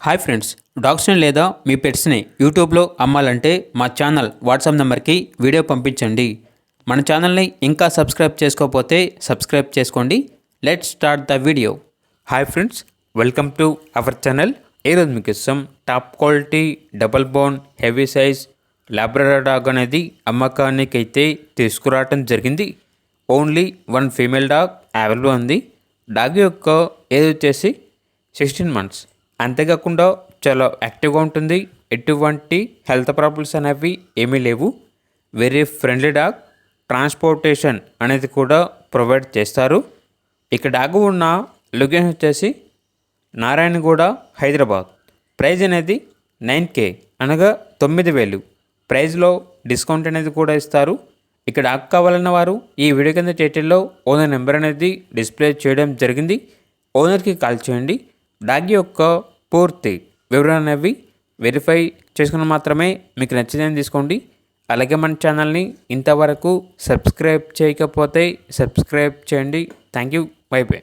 Hi friends, డాగ్స్ని లేదా మీ పెట్స్ని యూట్యూబ్లో అమ్మాలంటే మా ఛానల్ వాట్సాప్ నెంబర్కి వీడియో పంపించండి. మన ఛానల్ని ఇంకా సబ్స్క్రైబ్ చేసుకోకపోతే సబ్స్క్రైబ్ చేసుకోండి. Let's start the video. Hi friends, welcome to our channel. ఈరోజు మీకు ఇస్తాం top quality double bone heavy size Labrador dog అనేది అమ్మకానికి అయితే తీసుకురావటం జరిగింది. ఓన్లీ 1 ఫీమేల్ డాగ్ అవైలబుల్ ఉంది. డాగ్ యొక్క ఏజ్ వచ్చేసి 16 months. అంతేకాకుండా చాలా యాక్టివ్గా ఉంటుంది. ఎటువంటి హెల్త్ ప్రాబ్లమ్స్ అనేవి ఏమీ లేవు. Very friendly dog. ట్రాన్స్పోర్టేషన్ అనేది కూడా ప్రొవైడ్ చేస్తారు. ఇక డాగ్ ఉన్న లొకేషన్ వచ్చేసి నారాయణగూడ, హైదరాబాద్. ప్రైజ్ అనేది 9K అనగా 9,000. ప్రైజ్లో డిస్కౌంట్ అనేది కూడా ఇస్తారు. ఇక్కడ డాగ్ కావాలన్న వారు ఈ వీడియో కింద టైటిల్లో ఓనర్ నెంబర్ అనేది డిస్ప్లే చేయడం జరిగింది. ఓనర్కి కాల్ చేయండి. డాగ్ యొక్క పూర్తి వివరాలు అనేవి వెరిఫై చేసుకుని మాత్రమే మీకు నచ్చినది తీసుకోండి. అలాగే మన ఛానల్ని ఇంతవరకు సబ్స్క్రైబ్ చేయకపోతే సబ్స్క్రైబ్ చేయండి. Thank you. By by.